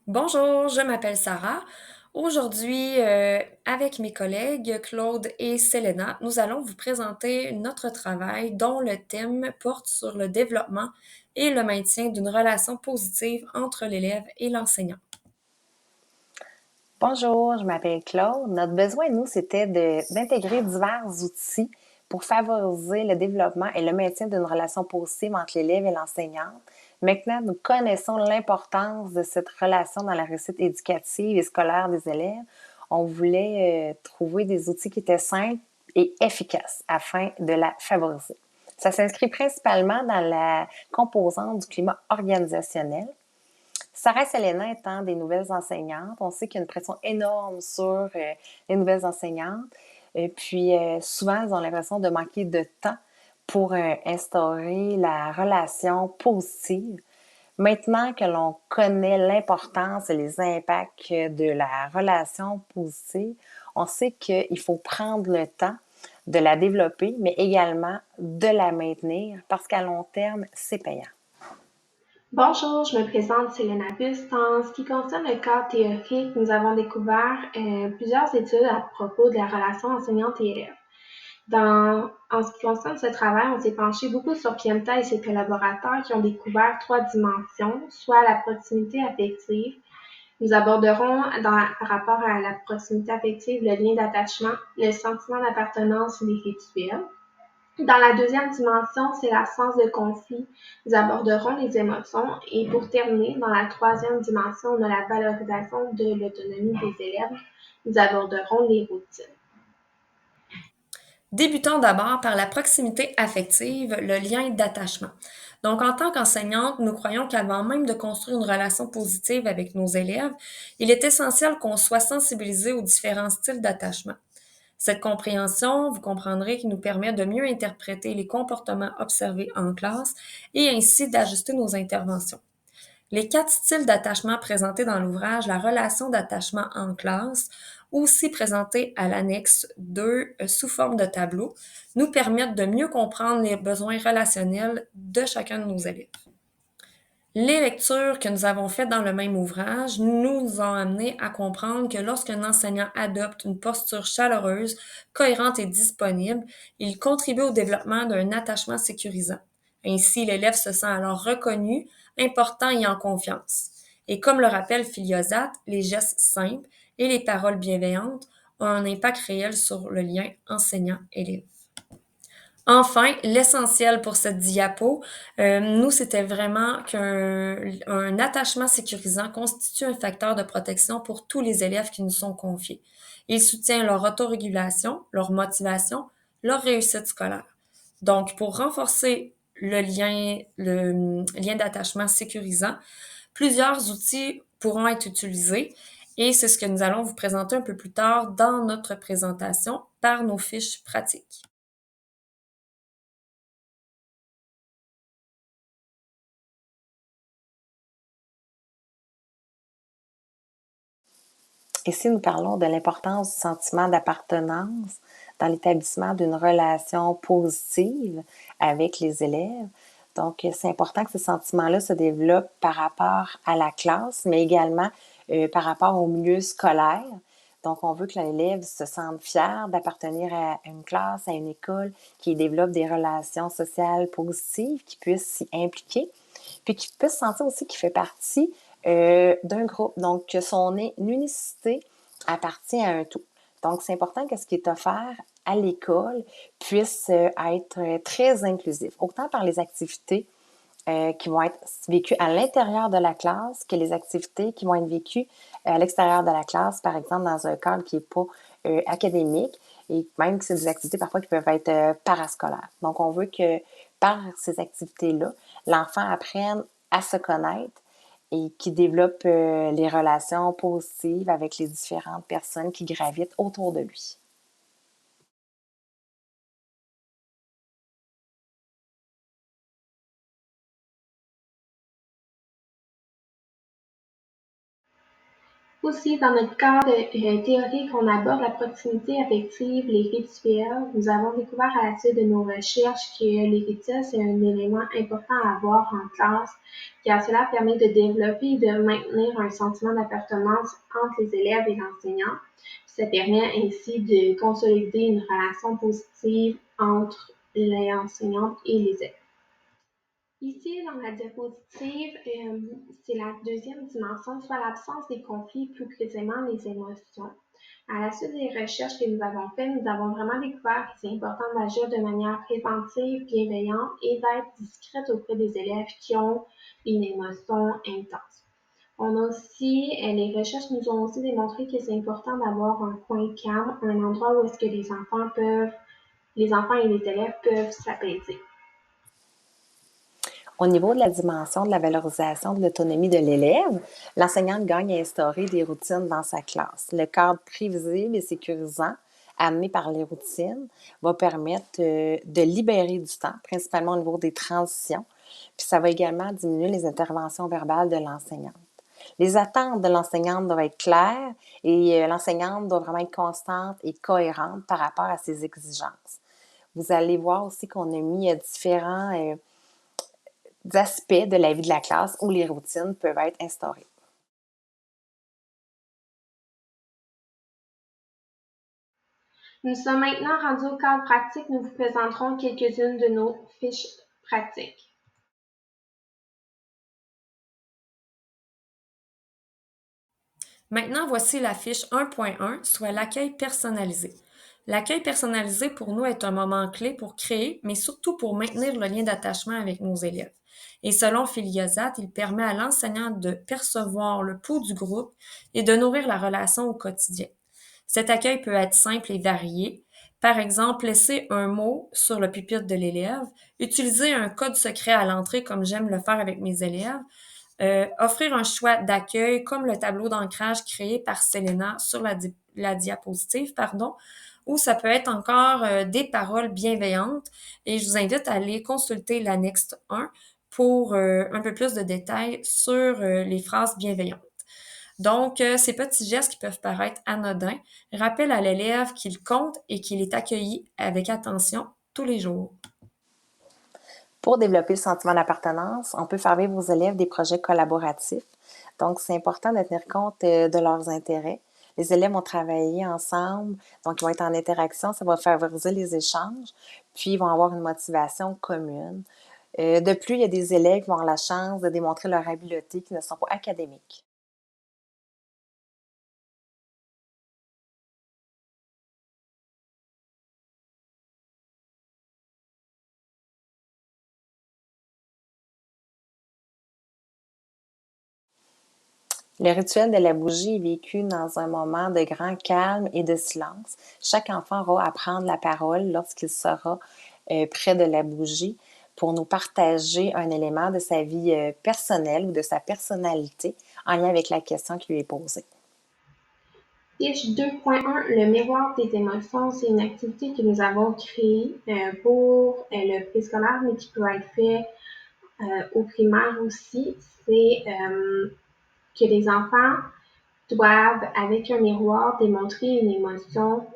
Bonjour, je m'appelle Sarah. Aujourd'hui, avec mes collègues Claude et Selena, nous allons vous présenter notre travail dont le thème porte sur le développement et le maintien d'une relation positive entre l'élève et l'enseignant. Bonjour, je m'appelle Claude. Notre besoin, nous, c'était d'intégrer divers outils pour favoriser le développement et le maintien d'une relation positive entre l'élève et l'enseignante. Maintenant, nous connaissons l'importance de cette relation dans la réussite éducative et scolaire des élèves. On voulait trouver des outils qui étaient simples et efficaces afin de la favoriser. Ça s'inscrit principalement dans la composante du climat organisationnel. Sarah et Selena étant des nouvelles enseignantes, on sait qu'il y a une pression énorme sur les nouvelles enseignantes. Et puis, souvent, elles ont l'impression de manquer de temps pour instaurer la relation positive. Maintenant que l'on connaît l'importance et les impacts de la relation positive, on sait qu'il faut prendre le temps de la développer, mais également de la maintenir parce qu'à long terme, c'est payant. Bonjour, je me présente Selena Buste. En ce qui concerne le cadre théorique, nous avons découvert plusieurs études à propos de la relation enseignante et élève. En ce qui concerne ce travail, on s'est penché beaucoup sur Pienta et ses collaborateurs qui ont découvert trois dimensions, soit la proximité affective. Nous aborderons par rapport à la proximité affective le lien d'attachement, le sentiment d'appartenance et les rituels. Dans la deuxième dimension, c'est l'absence de conflit. Nous aborderons les émotions. Et pour terminer, dans la troisième dimension, on a la valorisation de l'autonomie des élèves. Nous aborderons les routines. Débutons d'abord par la proximité affective, le lien d'attachement. Donc, en tant qu'enseignante, nous croyons qu'avant même de construire une relation positive avec nos élèves, il est essentiel qu'on soit sensibilisé aux différents styles d'attachement. Cette compréhension, vous comprendrez, qui nous permet de mieux interpréter les comportements observés en classe et ainsi d'ajuster nos interventions. Les quatre styles d'attachement présentés dans l'ouvrage La relation d'attachement en classe, aussi présentés à l'annexe 2 sous forme de tableau, nous permettent de mieux comprendre les besoins relationnels de chacun de nos élèves. Les lectures que nous avons faites dans le même ouvrage nous ont amené à comprendre que lorsqu'un enseignant adopte une posture chaleureuse, cohérente et disponible, il contribue au développement d'un attachement sécurisant. Ainsi, l'élève se sent alors reconnu, important et en confiance. Et comme le rappelle Philiosat, les gestes simples et les paroles bienveillantes ont un impact réel sur le lien enseignant-élève. Enfin, l'essentiel pour cette diapo, nous, c'était vraiment qu'un attachement sécurisant constitue un facteur de protection pour tous les élèves qui nous sont confiés. Il soutient leur autorégulation, leur motivation, leur réussite scolaire. Donc, pour renforcer le lien d'attachement sécurisant, plusieurs outils pourront être utilisés et c'est ce que nous allons vous présenter un peu plus tard dans notre présentation par nos fiches pratiques. Ici, nous parlons de l'importance du sentiment d'appartenance dans l'établissement d'une relation positive avec les élèves. Donc, c'est important que ce sentiment-là se développe par rapport à la classe, mais également par rapport au milieu scolaire. Donc, on veut que l'élève se sente fier d'appartenir à une classe, à une école qui développe des relations sociales positives, qui puisse s'y impliquer, puis qu'il puisse sentir aussi qu'il fait partie d'un groupe. Donc, que son unicité appartient à un tout. Donc, c'est important que ce qui est offert à l'école puisse être très inclusif, autant par les activités qui vont être vécues à l'intérieur de la classe que les activités qui vont être vécues à l'extérieur de la classe, par exemple dans un cadre qui n'est pas académique, et même que c'est des activités parfois qui peuvent être parascolaires. Donc, on veut que par ces activités-là, l'enfant apprenne à se connaître et qui développe les relations positives avec les différentes personnes qui gravitent autour de lui. Aussi, dans notre cadre théorique, on aborde la proximité affective, les rituels. Nous avons découvert à la suite de nos recherches que les rituels, c'est un élément important à avoir en classe, car cela permet de développer et de maintenir un sentiment d'appartenance entre les élèves et l'enseignant. Ça permet ainsi de consolider une relation positive entre les enseignantes et les élèves. Ici, dans la diapositive, c'est la deuxième dimension, soit l'absence des conflits, plus précisément les émotions. À la suite des recherches que nous avons faites, nous avons vraiment découvert que c'est important d'agir de manière préventive, bienveillante et d'être discrète auprès des élèves qui ont une émotion intense. On a aussi, les recherches nous ont aussi démontré que c'est important d'avoir un coin calme, un endroit où est-ce que les enfants et les élèves peuvent s'apaiser. Au niveau de la dimension de la valorisation de l'autonomie de l'élève, l'enseignante gagne à instaurer des routines dans sa classe. Le cadre prévisible et sécurisant amené par les routines va permettre de libérer du temps, principalement au niveau des transitions. Puis ça va également diminuer les interventions verbales de l'enseignante. Les attentes de l'enseignante doivent être claires et l'enseignante doit vraiment être constante et cohérente par rapport à ses exigences. Vous allez voir aussi qu'on a mis différents aspects de la vie de la classe où les routines peuvent être instaurées. Nous sommes maintenant rendus au cadre pratique. Nous vous présenterons quelques-unes de nos fiches pratiques. Maintenant, voici la fiche 1.1, soit l'accueil personnalisé. L'accueil personnalisé pour nous est un moment clé pour créer, mais surtout pour maintenir le lien d'attachement avec nos élèves. Et selon Filiosat, il permet à l'enseignant de percevoir le pouls du groupe et de nourrir la relation au quotidien. Cet accueil peut être simple et varié. Par exemple, laisser un mot sur le pupitre de l'élève, utiliser un code secret à l'entrée comme j'aime le faire avec mes élèves, offrir un choix d'accueil comme le tableau d'ancrage créé par Selena sur la diapositive, pardon, ou ça peut être encore des paroles bienveillantes. Et je vous invite à aller consulter l'annexe 1 pour un peu plus de détails sur les phrases bienveillantes. Donc, ces petits gestes qui peuvent paraître anodins rappellent à l'élève qu'il compte et qu'il est accueilli avec attention tous les jours. Pour développer le sentiment d'appartenance, on peut faire vivre aux élèves des projets collaboratifs. Donc, c'est important de tenir compte de leurs intérêts. Les élèves vont travailler ensemble, donc ils vont être en interaction, ça va favoriser les échanges, puis ils vont avoir une motivation commune. De plus, il y a des élèves qui vont avoir la chance de démontrer leurs habiletés qui ne sont pas académiques. Le rituel de la bougie est vécu dans un moment de grand calme et de silence. Chaque enfant aura à prendre la parole lorsqu'il sera près de la bougie pour nous partager un élément de sa vie personnelle ou de sa personnalité en lien avec la question qui lui est posée. Fiche 2.1, le miroir des émotions, c'est une activité que nous avons créée pour le préscolaire, mais qui peut être fait au primaire aussi. C'est que les enfants doivent, avec un miroir, démontrer une émotion,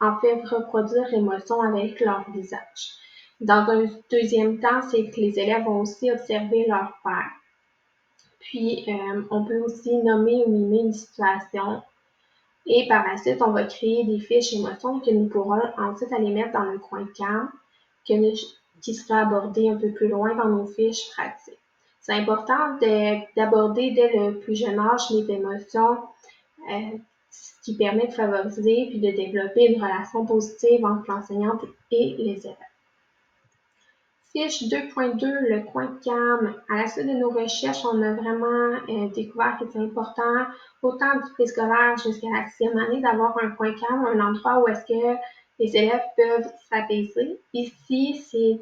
en fait, reproduire l'émotion avec leur visage. Dans un deuxième temps, c'est que les élèves vont aussi observer leur père. Puis, on peut aussi nommer ou mimer une situation. Et par la suite, on va créer des fiches émotions que nous pourrons ensuite aller mettre dans le coin calme, qui sera abordé un peu plus loin dans nos fiches pratiques. C'est important d'aborder dès le plus jeune âge les émotions, ce qui permet de favoriser puis de développer une relation positive entre l'enseignante et les élèves. Fiche 2.2, le coin calme. À la suite de nos recherches, on a vraiment découvert que c'est important, autant du préscolaire jusqu'à la 6e année, d'avoir un coin calme, un endroit où est-ce que les élèves peuvent s'apaiser. Ici, c'est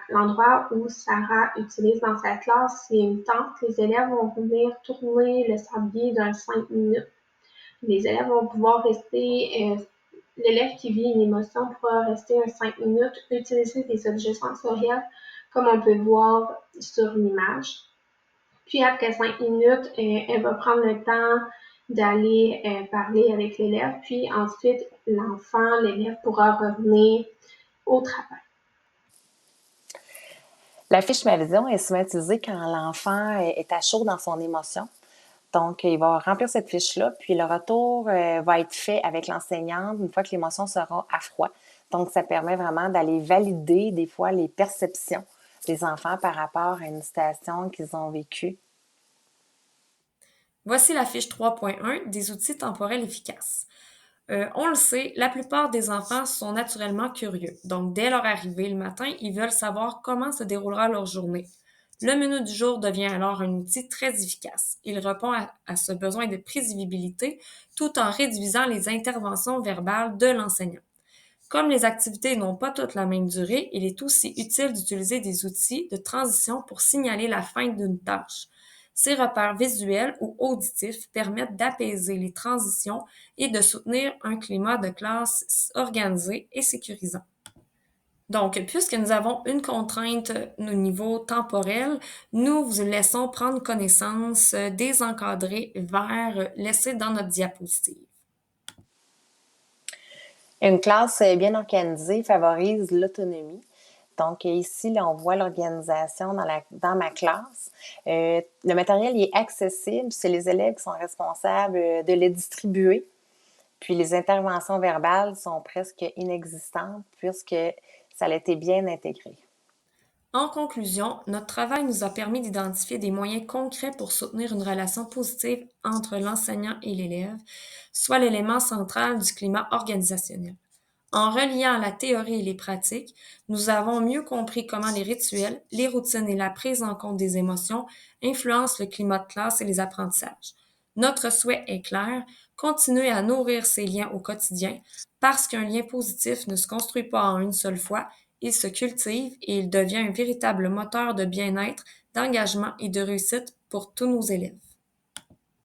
l'endroit où Sarah utilise dans sa classe, c'est une tente. Les élèves vont venir tourner le sablier dans 5 minutes. Les élèves vont pouvoir rester l'élève qui vit une émotion pourra rester 5 minutes, utiliser des objets sensoriels, comme on peut voir sur l'image. Puis après 5 minutes, elle va prendre le temps d'aller parler avec l'élève. Puis ensuite, l'élève pourra revenir au travail. La fiche Ma Vision est souvent utilisée quand l'enfant est à chaud dans son émotion. Donc, il va remplir cette fiche-là, puis le retour va être fait avec l'enseignante une fois que l'émotion sera à froid. Donc, ça permet vraiment d'aller valider des fois les perceptions des enfants par rapport à une situation qu'ils ont vécue. Voici la fiche 3.1 des outils temporels efficaces. On le sait, la plupart des enfants sont naturellement curieux. Donc, dès leur arrivée le matin, ils veulent savoir comment se déroulera leur journée. Le menu du jour devient alors un outil très efficace. Il répond à ce besoin de prévisibilité tout en réduisant les interventions verbales de l'enseignant. Comme les activités n'ont pas toutes la même durée, il est aussi utile d'utiliser des outils de transition pour signaler la fin d'une tâche. Ces repères visuels ou auditifs permettent d'apaiser les transitions et de soutenir un climat de classe organisé et sécurisant. Donc, puisque nous avons une contrainte au niveau temporel, nous vous laissons prendre connaissance des encadrés verts laissés dans notre diapositive. Une classe bien organisée favorise l'autonomie. Donc, ici, là, on voit l'organisation dans ma classe. Le matériel est accessible. C'est les élèves qui sont responsables de le distribuer. Puis, les interventions verbales sont presque inexistantes puisque ça a été bien intégré. En conclusion, notre travail nous a permis d'identifier des moyens concrets pour soutenir une relation positive entre l'enseignant et l'élève, soit l'élément central du climat organisationnel. En reliant la théorie et les pratiques, nous avons mieux compris comment les rituels, les routines et la prise en compte des émotions influencent le climat de classe et les apprentissages. Notre souhait est clair, continuer à nourrir ces liens au quotidien parce qu'un lien positif ne se construit pas en une seule fois, il se cultive et il devient un véritable moteur de bien-être, d'engagement et de réussite pour tous nos élèves.